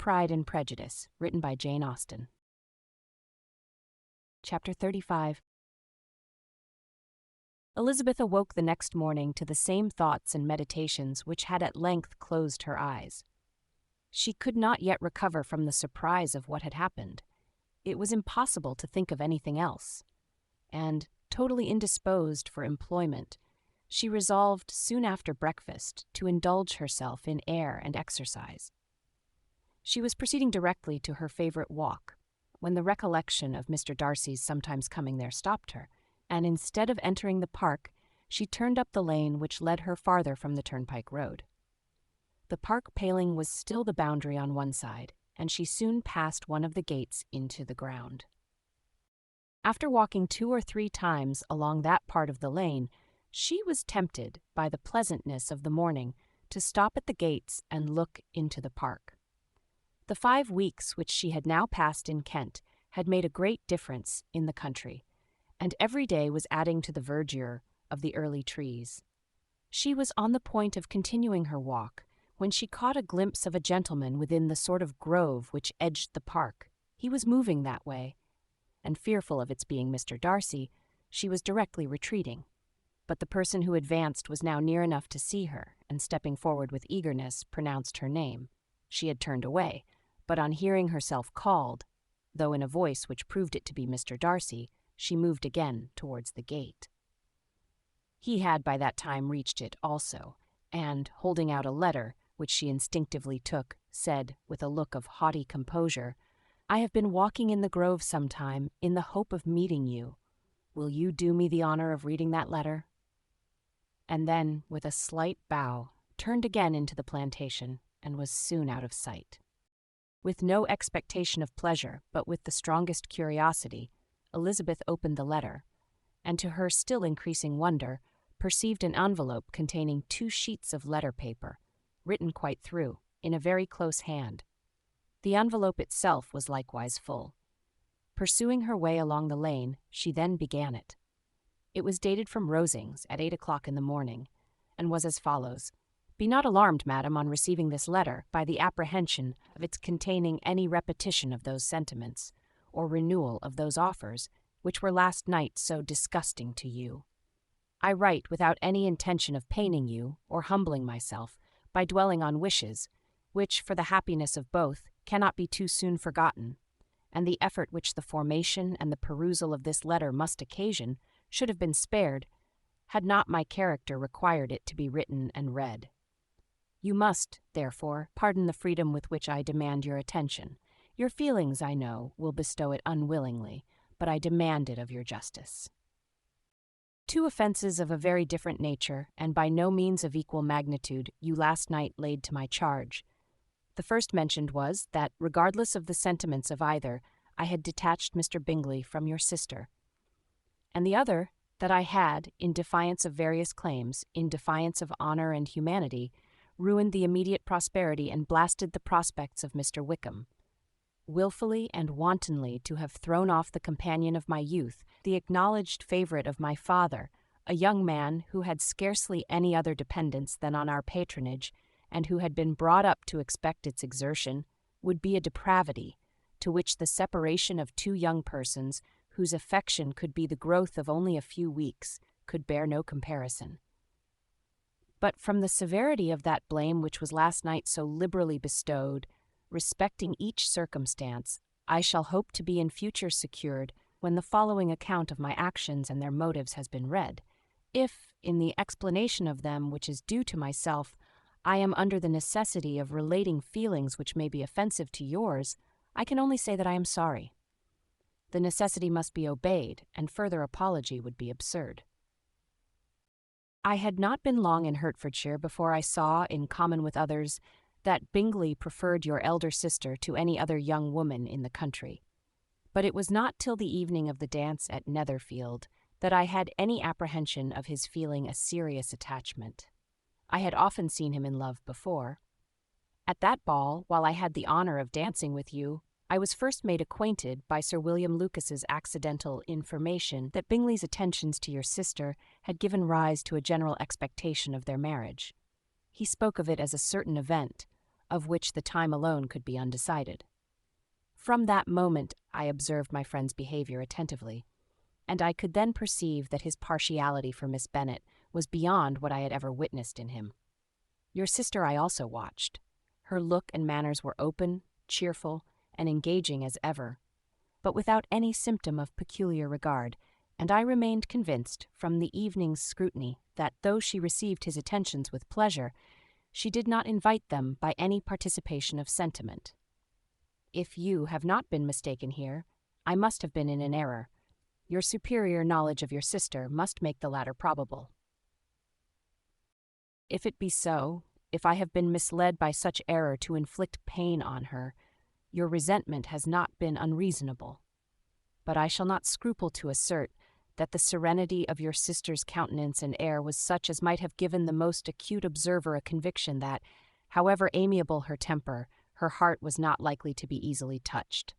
Pride and Prejudice, written by Jane Austen. Chapter 35. Elizabeth awoke the next morning to the same thoughts and meditations which had at length closed her eyes. She could not yet recover from the surprise of what had happened. It was impossible to think of anything else, and, totally indisposed for employment, she resolved soon after breakfast to indulge herself in air and exercise. She was proceeding directly to her favorite walk, when the recollection of Mr. Darcy's sometimes coming there stopped her, and instead of entering the park, she turned up the lane which led her farther from the turnpike road. The park paling was still the boundary on one side, and she soon passed one of the gates into the ground. After walking 2 or 3 times along that part of the lane, she was tempted by the pleasantness of the morning to stop at the gates and look into the park. The 5 weeks which she had now passed in Kent had made a great difference in the country, and every day was adding to the verdure of the early trees. She was on the point of continuing her walk when she caught a glimpse of a gentleman within the sort of grove which edged the park. He was moving that way, and fearful of its being Mr. Darcy, she was directly retreating. But the person who advanced was now near enough to see her, and stepping forward with eagerness, pronounced her name. She had turned away, but on hearing herself called, though in a voice which proved it to be Mr. Darcy, she moved again towards the gate. He had by that time reached it also, and, holding out a letter, which she instinctively took, said, with a look of haughty composure, "I have been walking in the grove some time, in the hope of meeting you. Will you do me the honor of reading that letter?" And then, with a slight bow, turned again into the plantation, and was soon out of sight. With no expectation of pleasure, but with the strongest curiosity, Elizabeth opened the letter, and to her still increasing wonder, perceived an envelope containing 2 sheets of letter paper, written quite through, in a very close hand. The envelope itself was likewise full. Pursuing her way along the lane, she then began it. It was dated from Rosings at 8 o'clock in the morning, and was as follows: "Be not alarmed, madam, on receiving this letter, by the apprehension of its containing any repetition of those sentiments, or renewal of those offers, which were last night so disgusting to you. I write without any intention of paining you, or humbling myself, by dwelling on wishes, which, for the happiness of both, cannot be too soon forgotten, and the effort which the formation and the perusal of this letter must occasion should have been spared, had not my character required it to be written and read. You must, therefore, pardon the freedom with which I demand your attention. Your feelings, I know, will bestow it unwillingly, but I demand it of your justice." 2 offenses of a very different nature, and by no means of equal magnitude, you last night laid to my charge. The first mentioned was, that, regardless of the sentiments of either, I had detached Mr. Bingley from your sister. And the other, that I had, in defiance of various claims, in defiance of honor and humanity, ruined the immediate prosperity and blasted the prospects of Mr. Wickham. Wilfully and wantonly to have thrown off the companion of my youth, the acknowledged favorite of my father, a young man who had scarcely any other dependence than on our patronage, and who had been brought up to expect its exertion, would be a depravity, to which the separation of 2 young persons, whose affection could be the growth of only a few weeks, could bear no comparison. But from the severity of that blame which was last night so liberally bestowed, respecting each circumstance, I shall hope to be in future secured when the following account of my actions and their motives has been read. If, in the explanation of them which is due to myself, I am under the necessity of relating feelings which may be offensive to yours, I can only say that I am sorry. The necessity must be obeyed, and further apology would be absurd. I had not been long in Hertfordshire before I saw, in common with others, that Bingley preferred your elder sister to any other young woman in the country. But it was not till the evening of the dance at Netherfield that I had any apprehension of his feeling a serious attachment. I had often seen him in love before. At that ball, while I had the honor of dancing with you, I was first made acquainted by Sir William Lucas's accidental information that Bingley's attentions to your sister had given rise to a general expectation of their marriage. He spoke of it as a certain event, of which the time alone could be undecided. From that moment I observed my friend's behavior attentively, and I could then perceive that his partiality for Miss Bennet was beyond what I had ever witnessed in him. Your sister I also watched. Her look and manners were open, cheerful, and engaging as ever, but without any symptom of peculiar regard, and I remained convinced from the evening's scrutiny that, though she received his attentions with pleasure, she did not invite them by any participation of sentiment. If you have not been mistaken here, I must have been in an error. Your superior knowledge of your sister must make the latter probable. If it be so, if I have been misled by such error to inflict pain on her, your resentment has not been unreasonable. But I shall not scruple to assert that the serenity of your sister's countenance and air was such as might have given the most acute observer a conviction that, however amiable her temper, her heart was not likely to be easily touched.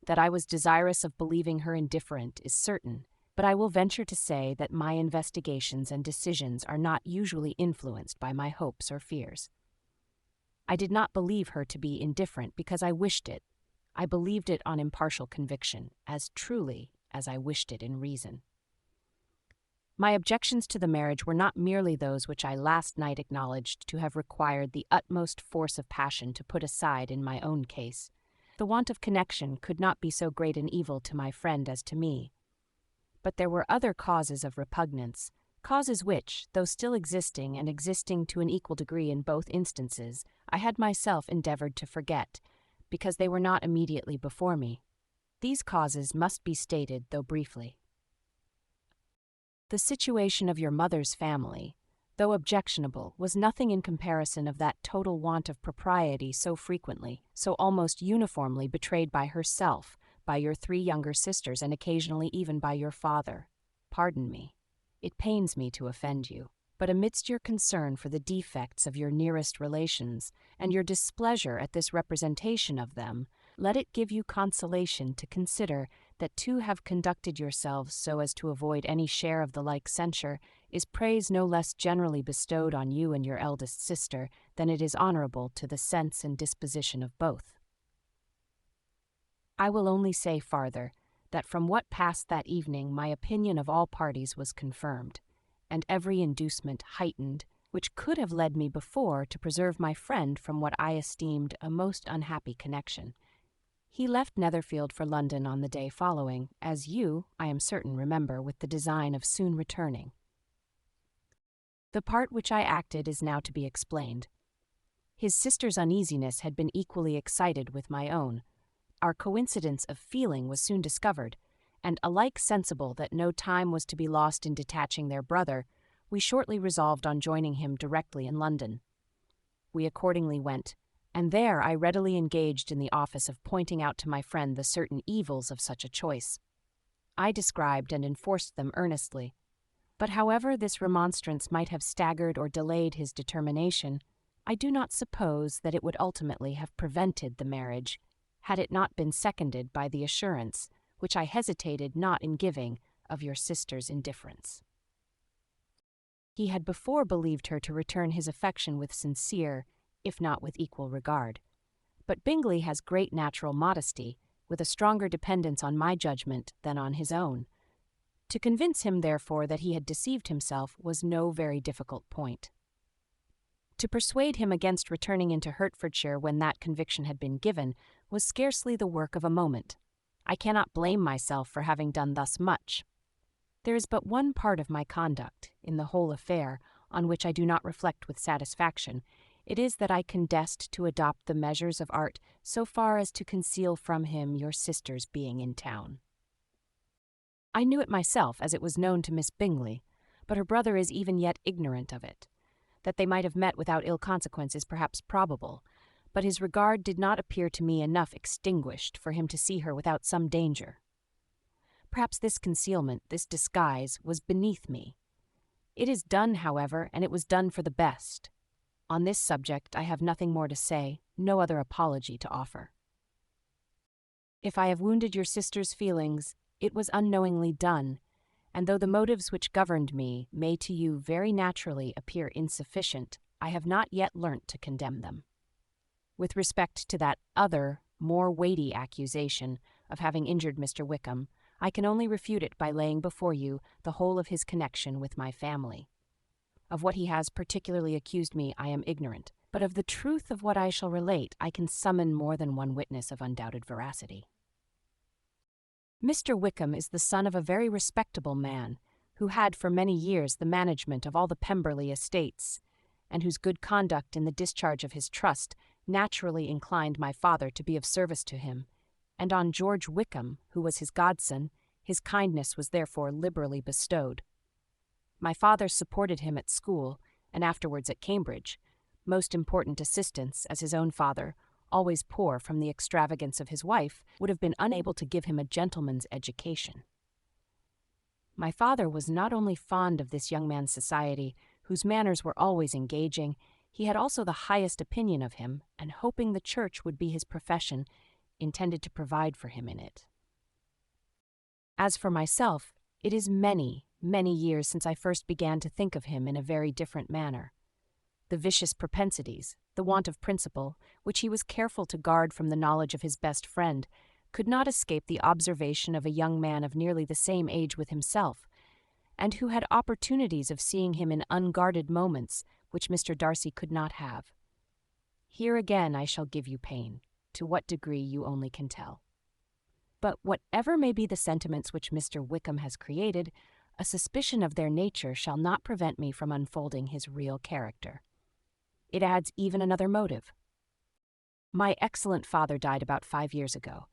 That I was desirous of believing her indifferent is certain, but I will venture to say that my investigations and decisions are not usually influenced by my hopes or fears. I did not believe her to be indifferent because I wished it. I believed it on impartial conviction, as truly as I wished it in reason. My objections to the marriage were not merely those which I last night acknowledged to have required the utmost force of passion to put aside in my own case. The want of connection could not be so great an evil to my friend as to me. But there were other causes of repugnance, causes which, though still existing and existing to an equal degree in both instances, I had myself endeavored to forget, because they were not immediately before me. These causes must be stated, though briefly. The situation of your mother's family, though objectionable, was nothing in comparison of that total want of propriety so frequently, so almost uniformly betrayed by herself, by your 3 younger sisters, and occasionally even by your father. Pardon me. It pains me to offend you, but amidst your concern for the defects of your nearest relations, and your displeasure at this representation of them, let it give you consolation to consider that to have conducted yourselves so as to avoid any share of the like censure is praise no less generally bestowed on you and your eldest sister than it is honorable to the sense and disposition of both. I will only say farther, that from what passed that evening my opinion of all parties was confirmed, and every inducement heightened, which could have led me before to preserve my friend from what I esteemed a most unhappy connection. He left Netherfield for London on the day following, as you, I am certain, remember, with the design of soon returning. The part which I acted is now to be explained. His sister's uneasiness had been equally excited with my own. Our coincidence of feeling was soon discovered, and alike sensible that no time was to be lost in detaching their brother, we shortly resolved on joining him directly in London. We accordingly went, and there I readily engaged in the office of pointing out to my friend the certain evils of such a choice. I described and enforced them earnestly, but however this remonstrance might have staggered or delayed his determination, I do not suppose that it would ultimately have prevented the marriage, had it not been seconded by the assurance, which I hesitated not in giving, of your sister's indifference. He had before believed her to return his affection with sincere, if not with equal regard. But Bingley has great natural modesty, with a stronger dependence on my judgment than on his own. To convince him, therefore, that he had deceived himself was no very difficult point. To persuade him against returning into Hertfordshire when that conviction had been given was scarcely the work of a moment. I cannot blame myself for having done thus much. There is but one part of my conduct, in the whole affair, on which I do not reflect with satisfaction. It is that I condescend to adopt the measures of art so far as to conceal from him your sister's being in town. I knew it myself, as it was known to Miss Bingley, but her brother is even yet ignorant of it. That they might have met without ill consequence is perhaps probable, but his regard did not appear to me enough extinguished for him to see her without some danger. Perhaps this concealment, this disguise, was beneath me. It is done, however, and it was done for the best. On this subject I have nothing more to say, no other apology to offer. If I have wounded your sister's feelings, it was unknowingly done, and though the motives which governed me may to you very naturally appear insufficient, I have not yet learnt to condemn them. With respect to that other, more weighty accusation of having injured Mr. Wickham, I can only refute it by laying before you the whole of his connection with my family. Of what he has particularly accused me I am ignorant, but of the truth of what I shall relate I can summon more than one witness of undoubted veracity. Mr. Wickham is the son of a very respectable man, who had for many years the management of all the Pemberley estates, and whose good conduct in the discharge of his trust naturally inclined my father to be of service to him, and on George Wickham, who was his godson, his kindness was therefore liberally bestowed. My father supported him at school, and afterwards at Cambridge, most important assistance, as his own father, always poor from the extravagance of his wife, would have been unable to give him a gentleman's education. My father was not only fond of this young man's society, whose manners were always engaging, he had also the highest opinion of him, and hoping the church would be his profession, intended to provide for him in it. As for myself, it is many, many years since I first began to think of him in a very different manner. The vicious propensities, the want of principle, which he was careful to guard from the knowledge of his best friend, could not escape the observation of a young man of nearly the same age with himself, and who had opportunities of seeing him in unguarded moments which Mr. Darcy could not have. Here again I shall give you pain, to what degree you only can tell. But whatever may be the sentiments which Mr. Wickham has created, a suspicion of their nature shall not prevent me from unfolding his real character. It adds even another motive. My excellent father died about 5 years ago,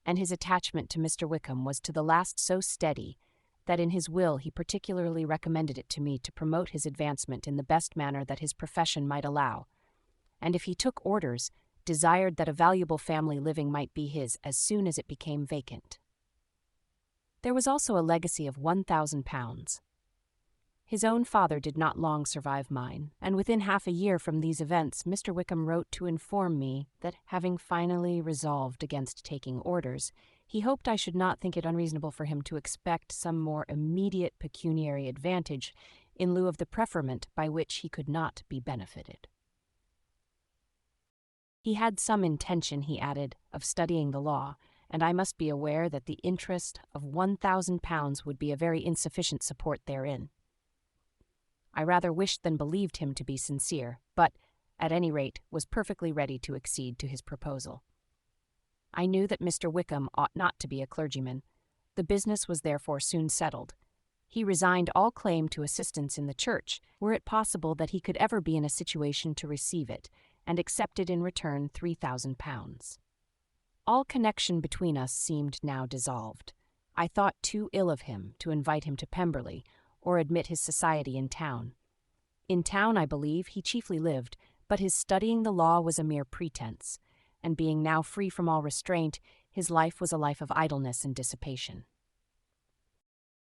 and his attachment to Mr. Wickham was to the last so steady that in his will he particularly recommended it to me to promote his advancement in the best manner that his profession might allow, and if he took orders, desired that a valuable family living might be his as soon as it became vacant. There was also a legacy of £1,000. His own father did not long survive mine, and within half a year from these events Mr. Wickham wrote to inform me that, having finally resolved against taking orders, he hoped I should not think it unreasonable for him to expect some more immediate pecuniary advantage in lieu of the preferment by which he could not be benefited. He had some intention, he added, of studying the law, and I must be aware that the interest of £1,000 would be a very insufficient support therein. I rather wished than believed him to be sincere, but, at any rate, was perfectly ready to accede to his proposal. I knew that Mr. Wickham ought not to be a clergyman. The business was therefore soon settled. He resigned all claim to assistance in the church, were it possible that he could ever be in a situation to receive it, and accepted in return £3,000. All connection between us seemed now dissolved. I thought too ill of him to invite him to Pemberley, or admit his society in town. In town, I believe, he chiefly lived, but his studying the law was a mere pretense, and being now free from all restraint, his life was a life of idleness and dissipation.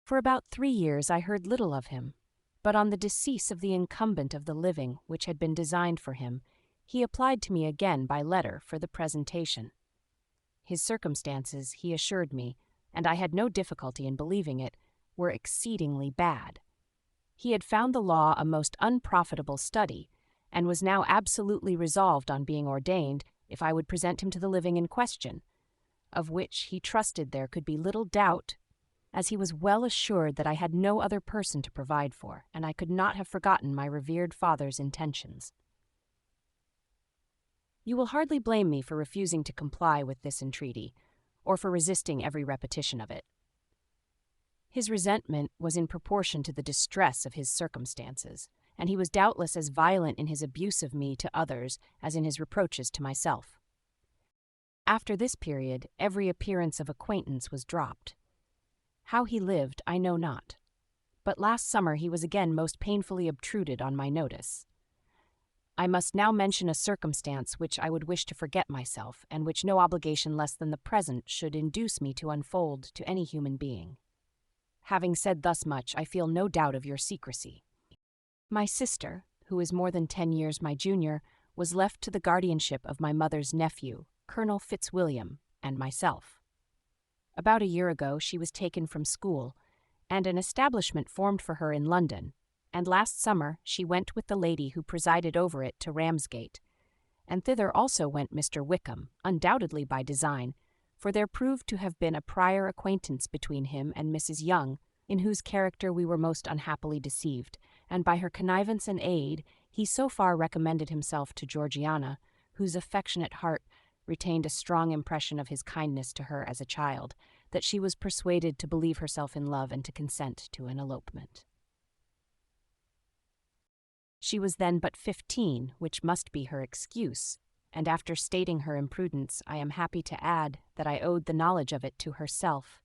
For about 3 years I heard little of him, but on the decease of the incumbent of the living which had been designed for him, he applied to me again by letter for the presentation. His circumstances, he assured me, and I had no difficulty in believing it, were exceedingly bad. He had found the law a most unprofitable study, and was now absolutely resolved on being ordained if I would present him to the living in question, of which he trusted there could be little doubt, as he was well assured that I had no other person to provide for, and I could not have forgotten my revered father's intentions. You will hardly blame me for refusing to comply with this entreaty, or for resisting every repetition of it. His resentment was in proportion to the distress of his circumstances, and he was doubtless as violent in his abuse of me to others as in his reproaches to myself. After this period, every appearance of acquaintance was dropped. How he lived, I know not, but last summer he was again most painfully obtruded on my notice. I must now mention a circumstance which I would wish to forget myself, and which no obligation less than the present should induce me to unfold to any human being. Having said thus much, I feel no doubt of your secrecy. My sister, who is more than 10 years my junior, was left to the guardianship of my mother's nephew, Colonel Fitzwilliam, and myself. About a year ago she was taken from school, and an establishment formed for her in London, and last summer she went with the lady who presided over it to Ramsgate, and thither also went Mr. Wickham, undoubtedly by design, for there proved to have been a prior acquaintance between him and Mrs. Young, in whose character we were most unhappily deceived, and by her connivance and aid he so far recommended himself to Georgiana, whose affectionate heart retained a strong impression of his kindness to her as a child, that she was persuaded to believe herself in love and to consent to an elopement. She was then but 15, which must be her excuse, and after stating her imprudence, I am happy to add that I owed the knowledge of it to herself.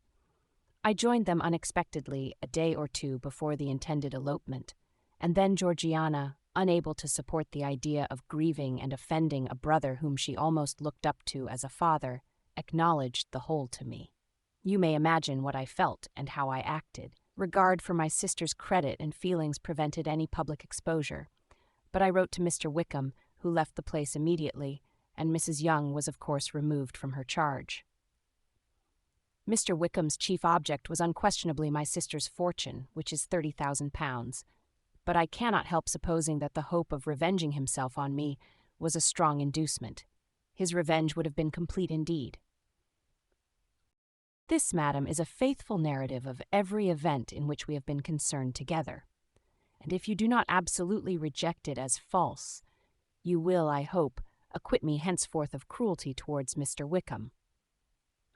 I joined them unexpectedly a day or two before the intended elopement, and then Georgiana, unable to support the idea of grieving and offending a brother whom she almost looked up to as a father, acknowledged the whole to me. You may imagine what I felt and how I acted. Regard for my sister's credit and feelings prevented any public exposure, but I wrote to Mr. Wickham, who left the place immediately, and Mrs. Young was of course removed from her charge. Mr. Wickham's chief object was unquestionably my sister's fortune, which is £30,000, but I cannot help supposing that the hope of revenging himself on me was a strong inducement. His revenge would have been complete indeed. This, madam, is a faithful narrative of every event in which we have been concerned together, and if you do not absolutely reject it as false, you will, I hope, acquit me henceforth of cruelty towards Mr. Wickham.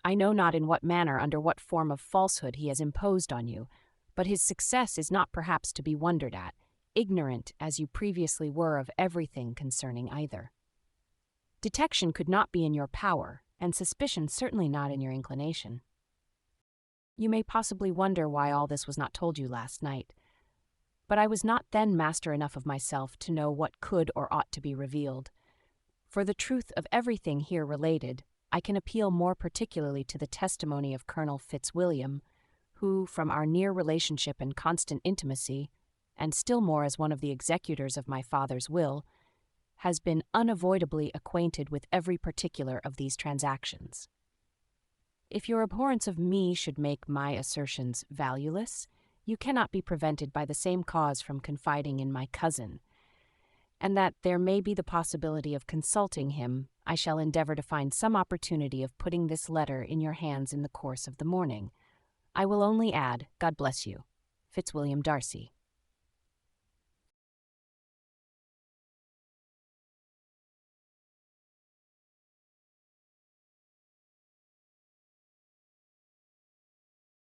I know not in what manner, under what form of falsehood he has imposed on you, but his success is not perhaps to be wondered at, ignorant as you previously were of everything concerning either. Detection could not be in your power, and suspicion certainly not in your inclination. You may possibly wonder why all this was not told you last night, but I was not then master enough of myself to know what could or ought to be revealed. For the truth of everything here related, I can appeal more particularly to the testimony of Colonel Fitzwilliam, who, from our near relationship and constant intimacy, and still more as one of the executors of my father's will, has been unavoidably acquainted with every particular of these transactions. If your abhorrence of me should make my assertions valueless, you cannot be prevented by the same cause from confiding in my cousin, and that there may be the possibility of consulting him, I shall endeavour to find some opportunity of putting this letter in your hands in the course of the morning. I will only add, God bless you, Fitzwilliam Darcy.